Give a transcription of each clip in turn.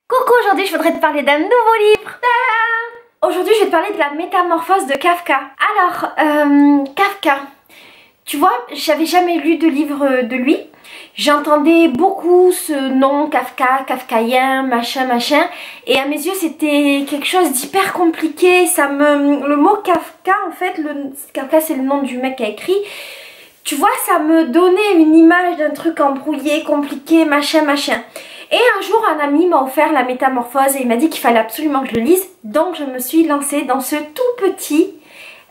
Coucou, aujourd'hui je voudrais te parler d'un nouveau livre. Aujourd'hui je vais te parler de la métamorphose de Kafka. Alors, Kafka, tu vois, j'avais jamais lu de livre de lui. J'entendais beaucoup ce nom Kafka, kafkaïen, machin, machin. Et à mes yeux c'était quelque chose d'hyper compliqué. Le mot Kafka, en fait, Kafka c'est le nom du mec qui a écrit. Tu vois, ça me donnait une image d'un truc embrouillé, compliqué, machin, machin. Et un jour, un ami m'a offert la métamorphose et il m'a dit qu'il fallait absolument que je le lise. Donc, je me suis lancée dans ce tout petit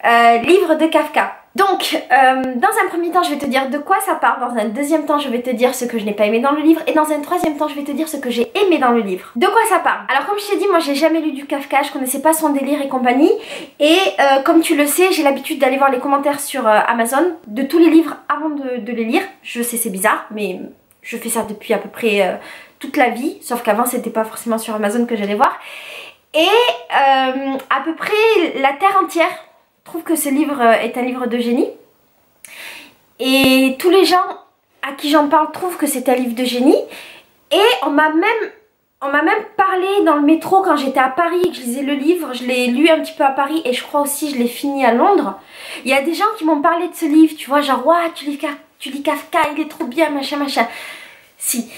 livre de Kafka. Donc, dans un premier temps, je vais te dire de quoi ça parle. Dans un deuxième temps, je vais te dire ce que je n'ai pas aimé dans le livre. Et dans un troisième temps, je vais te dire ce que j'ai aimé dans le livre. De quoi ça parle? Alors, comme je t'ai dit, moi, j'ai jamais lu du Kafka. Je connaissais pas son délire et compagnie. Et comme tu le sais, j'ai l'habitude d'aller voir les commentaires sur Amazon de tous les livres avant de les lire. Je sais, c'est bizarre, mais je fais ça depuis à peu près toute la vie, sauf qu'avant c'était pas forcément sur Amazon que j'allais voir. Et à peu près la terre entière trouve que ce livre est un livre de génie. Et tous les gens à qui j'en parle trouvent que c'est un livre de génie. Et on m'a même parlé dans le métro quand j'étais à Paris et que je lisais le livre. Je l'ai lu un petit peu à Paris et je crois aussi je l'ai fini à Londres. Il y a des gens qui m'ont parlé de ce livre, tu vois, genre ouais, tu lis Kafka, il est trop bien, machin, machin. Si.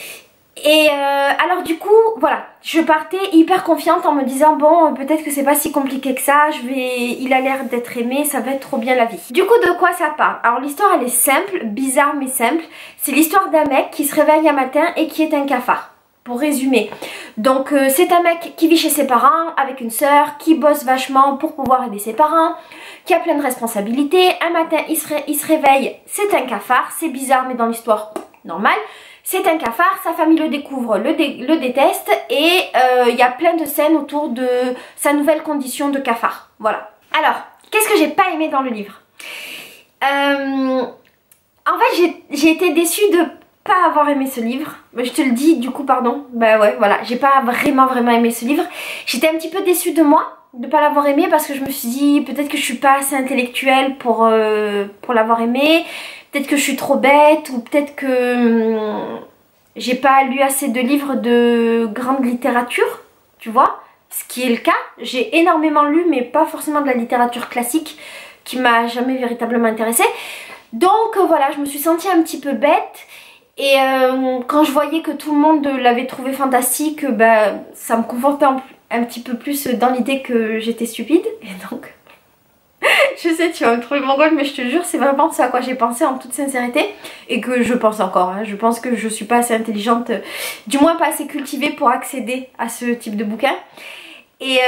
Et alors du coup, voilà, je partais hyper confiante en me disant bon, peut-être que c'est pas si compliqué que ça, il a l'air d'être aimé, ça va être trop bien la vie. Du coup, de quoi ça parle? Alors l'histoire elle est simple, bizarre mais simple. C'est l'histoire d'un mec qui se réveille un matin et qui est un cafard. Pour résumer, donc c'est un mec qui vit chez ses parents avec une sœur, qui bosse vachement pour pouvoir aider ses parents, qui a plein de responsabilités. Un matin il se réveille, c'est un cafard, c'est bizarre mais dans l'histoire normale. C'est un cafard, sa famille le découvre, le déteste et il y a plein de scènes autour de sa nouvelle condition de cafard. Voilà. Alors, qu'est-ce que j'ai pas aimé dans le livre? En fait, j'ai été déçue de pas avoir aimé ce livre. Je te le dis du coup, pardon. Bah ouais, voilà, j'ai pas vraiment aimé ce livre. J'étais un petit peu déçue de moi de pas l'avoir aimé parce que je me suis dit peut-être que je suis pas assez intellectuelle pour l'avoir aimé. Peut-être que je suis trop bête ou peut-être que j'ai pas lu assez de livres de grande littérature, tu vois, ce qui est le cas. J'ai énormément lu mais pas forcément de la littérature classique qui m'a jamais véritablement intéressée. Donc voilà, je me suis sentie un petit peu bête et quand je voyais que tout le monde l'avait trouvé fantastique, bah, ça me confortait un petit peu plus dans l'idée que j'étais stupide et donc... Je sais, tu vas me trouver mongole, mais je te jure, c'est vraiment ce à quoi j'ai pensé en toute sincérité. Et que je pense encore, hein. Je pense que je suis pas assez intelligente, du moins pas assez cultivée pour accéder à ce type de bouquin. Et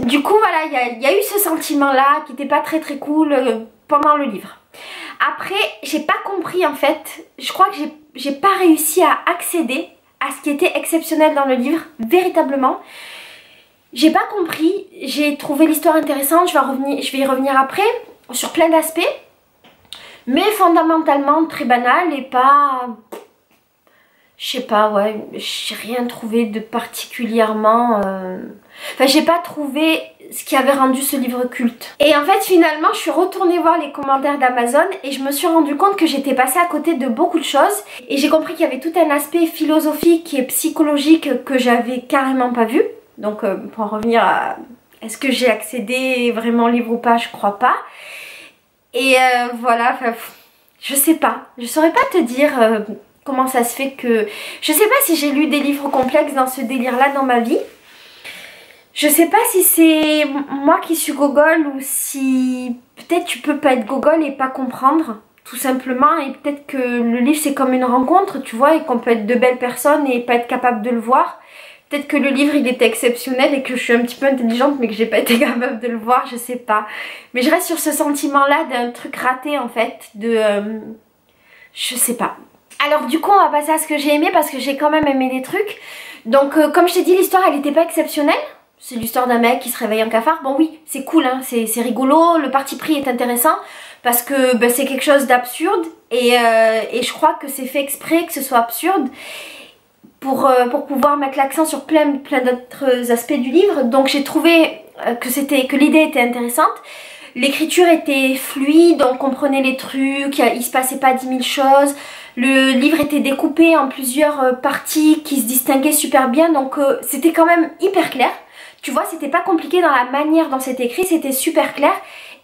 du coup, voilà, il y a eu ce sentiment-là qui n'était pas très cool pendant le livre. Après, j'ai pas compris en fait, je crois que j'ai pas réussi à accéder à ce qui était exceptionnel dans le livre, véritablement. J'ai pas compris, j'ai trouvé l'histoire intéressante, je vais y revenir après, sur plein d'aspects, mais fondamentalement très banal et pas... Je sais pas, ouais, j'ai rien trouvé de particulièrement... Enfin, j'ai pas trouvé ce qui avait rendu ce livre culte. Et en fait, finalement, je suis retournée voir les commentaires d'Amazon et je me suis rendu compte que j'étais passée à côté de beaucoup de choses. Et j'ai compris qu'il y avait tout un aspect philosophique et psychologique que j'avais carrément pas vu. Donc pour en revenir à est-ce que j'ai accédé vraiment au livre ou pas, je crois pas. Et voilà, je sais pas, je saurais pas te dire comment ça se fait que... Je sais pas si j'ai lu des livres complexes dans ce délire là dans ma vie. Je sais pas si c'est moi qui suis gogol ou si peut-être tu peux pas être gogol et pas comprendre tout simplement, et peut-être que le livre c'est comme une rencontre, tu vois, et qu'on peut être de belles personnes et pas être capable de le voir. Peut-être que le livre il était exceptionnel et que je suis un petit peu intelligente mais que j'ai pas été capable de le voir, je sais pas. Mais je reste sur ce sentiment là d'un truc raté en fait, je sais pas. Alors du coup on va passer à ce que j'ai aimé parce que j'ai quand même aimé des trucs. Donc comme je t'ai dit, l'histoire elle était pas exceptionnelle. C'est l'histoire d'un mec qui se réveille en cafard. Bon oui, c'est cool, hein, c'est rigolo, le parti pris est intéressant parce que ben, c'est quelque chose d'absurde et je crois que c'est fait exprès que ce soit absurde. Pour pouvoir mettre l'accent sur plein d'autres aspects du livre. Donc j'ai trouvé que l'idée était intéressante. L'écriture était fluide, on comprenait les trucs, il se passait pas 10 000 choses. Le livre était découpé en plusieurs parties qui se distinguaient super bien, donc c'était quand même hyper clair. Tu vois, c'était pas compliqué dans la manière dont c'était écrit, c'était super clair.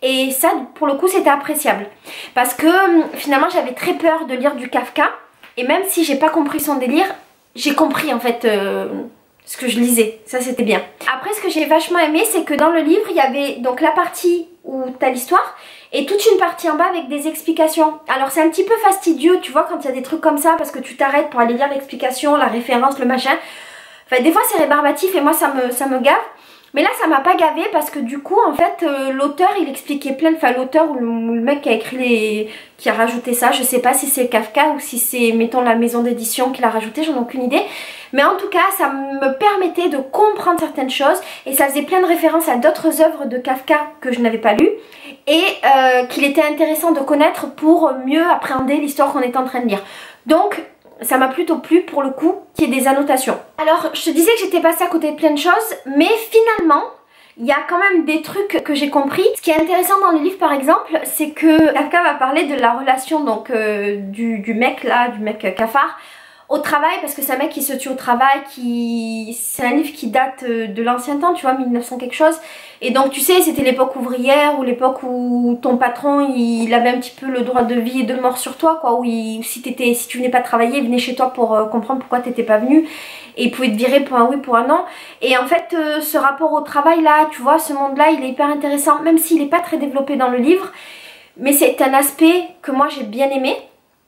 Et ça, pour le coup, c'était appréciable. Parce que finalement, j'avais très peur de lire du Kafka. Et même si j'ai pas compris son délire, j'ai compris en fait ce que je lisais. Ça, c'était bien. Après, ce que j'ai vachement aimé, c'est que dans le livre, il y avait donc la partie où t'as l'histoire et toute une partie en bas avec des explications. Alors, c'est un petit peu fastidieux, tu vois, quand il y a des trucs comme ça, parce que tu t'arrêtes pour aller lire l'explication, la référence, le machin. Enfin, des fois, c'est rébarbatif et moi, ça me gave. Mais là, ça m'a pas gavé parce que du coup, en fait, l'auteur, il expliquait plein de... Enfin, l'auteur ou le mec qui a écrit les... qui a rajouté ça, je sais pas si c'est Kafka ou si c'est, mettons, la maison d'édition qui l'a rajouté, j'en ai aucune idée. Mais en tout cas, ça me permettait de comprendre certaines choses et ça faisait plein de références à d'autres œuvres de Kafka que je n'avais pas lues et qu'il était intéressant de connaître pour mieux appréhender l'histoire qu'on est en train de lire. Donc, ça m'a plutôt plu pour le coup qu'il y ait des annotations. Alors je te disais que j'étais passée à côté de plein de choses, mais finalement il y a quand même des trucs que j'ai compris. Ce qui est intéressant dans le livre par exemple, c'est que Kafka va parler de la relation donc du mec là, du mec cafard au travail, parce que c'est un mec qui se tue au travail, c'est un livre qui date de l'ancien temps, tu vois, 1900 quelque chose. Et donc tu sais, c'était l'époque ouvrière ou l'époque où ton patron il avait un petit peu le droit de vie et de mort sur toi, quoi, où si tu venais pas travailler, il venait chez toi pour comprendre pourquoi t'étais pas venu et il pouvait te virer pour un oui, pour un non. Et en fait ce rapport au travail là, tu vois, ce monde là il est hyper intéressant, même s'il est pas très développé dans le livre, mais c'est un aspect que moi j'ai bien aimé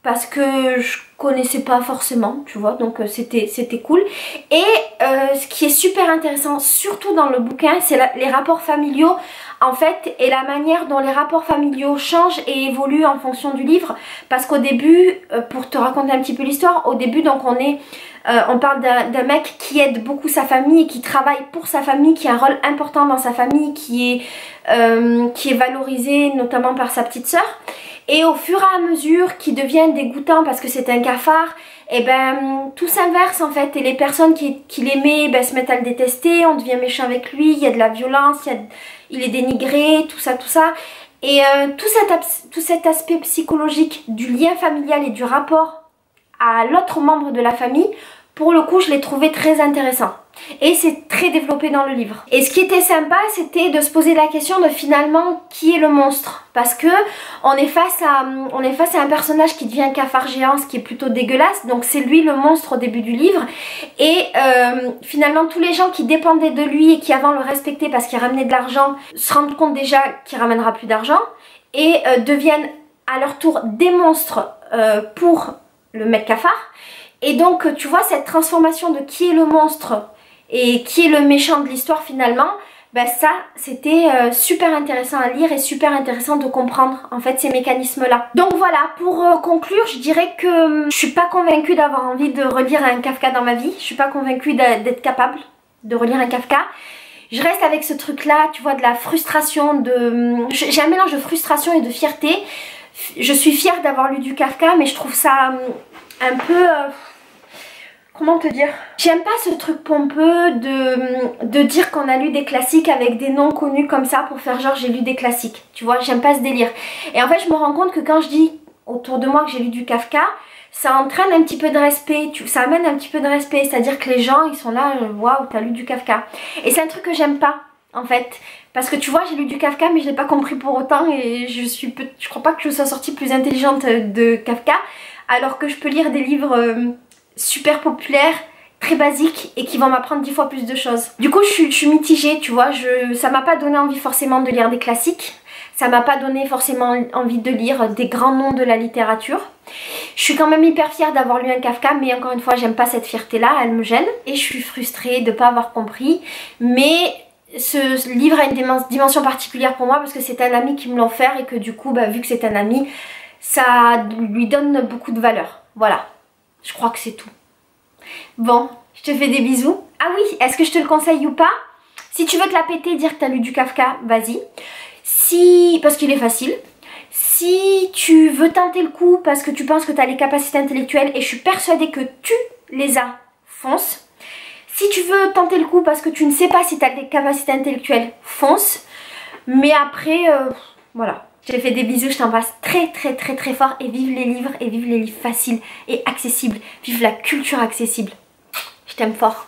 parce que je connaissais pas forcément, tu vois, donc c'était cool. Et ce qui est super intéressant, surtout dans le bouquin, c'est les rapports familiaux en fait, et la manière dont les rapports familiaux changent et évoluent en fonction du livre. Parce qu'au début, pour te raconter un petit peu l'histoire, au début donc on parle d'un mec qui aide beaucoup sa famille et qui travaille pour sa famille, qui a un rôle important dans sa famille, qui est valorisé notamment par sa petite sœur. Et au fur et à mesure qu'il devient dégoûtant parce que c'est un cafard, et ben tout s'inverse en fait. Et les personnes qui l'aimaient ben, se mettent à le détester, on devient méchant avec lui, il y a de la violence, il est dénigré, tout ça, tout ça. Et tout cet aspect psychologique du lien familial et du rapport à l'autre membre de la famille, pour le coup je l'ai trouvé très intéressant. Et c'est très développé dans le livre. Et ce qui était sympa, c'était de se poser la question de finalement qui est le monstre. Parce que on est face à un personnage qui devient un cafard géant, ce qui est plutôt dégueulasse. Donc c'est lui le monstre au début du livre. Et finalement tous les gens qui dépendaient de lui et qui avant le respectaient parce qu'il ramenait de l'argent, se rendent compte déjà qu'il ramènera plus d'argent. Et deviennent à leur tour des monstres pour le mec cafard. Et donc tu vois cette transformation de qui est le monstre et qui est le méchant de l'histoire finalement, ben ça c'était super intéressant à lire et super intéressant de comprendre en fait ces mécanismes là. Donc voilà, pour conclure, je dirais que je suis pas convaincue d'avoir envie de relire un Kafka dans ma vie. Je suis pas convaincue d'être capable de relire un Kafka. Je reste avec ce truc là, tu vois, de la frustration, j'ai un mélange de frustration et de fierté. Je suis fière d'avoir lu du Kafka, mais je trouve ça un peu... comment te dire? J'aime pas ce truc pompeux de dire qu'on a lu des classiques avec des noms connus comme ça pour faire genre j'ai lu des classiques. Tu vois, j'aime pas ce délire. Et en fait, je me rends compte que quand je dis autour de moi que j'ai lu du Kafka, ça entraîne un petit peu de respect, ça amène un petit peu de respect. C'est-à-dire que les gens, ils sont là, waouh, t'as lu du Kafka. Et c'est un truc que j'aime pas, en fait. Parce que tu vois, j'ai lu du Kafka, mais je l'ai pas compris pour autant. Et je crois pas que je sois sortie plus intelligente de Kafka. Alors que je peux lire des livres... super populaires, très basiques et qui vont m'apprendre 10 fois plus de choses. Du coup je suis mitigée, tu vois, ça m'a pas donné envie forcément de lire des classiques, ça m'a pas donné forcément envie de lire des grands noms de la littérature. Je suis quand même hyper fière d'avoir lu un Kafka, mais encore une fois j'aime pas cette fierté là, elle me gêne et je suis frustrée de pas avoir compris, mais ce livre a une dimension particulière pour moi parce que c'est un ami qui me l'a offert et que du coup bah, vu que c'est un ami, ça lui donne beaucoup de valeur, voilà. Je crois que c'est tout. Bon, je te fais des bisous. Ah oui, est-ce que je te le conseille ou pas? Si tu veux te la péter, dire que tu as lu du Kafka, vas-y. Parce qu'il est facile. Si tu veux tenter le coup parce que tu penses que tu as les capacités intellectuelles, et je suis persuadée que tu les as, fonce. Si tu veux tenter le coup parce que tu ne sais pas si tu as des capacités intellectuelles, fonce. Mais après, Voilà. Je te fais des bisous, je t'embrasse très très très très fort et vive les livres faciles et accessibles. Vive la culture accessible. Je t'aime fort.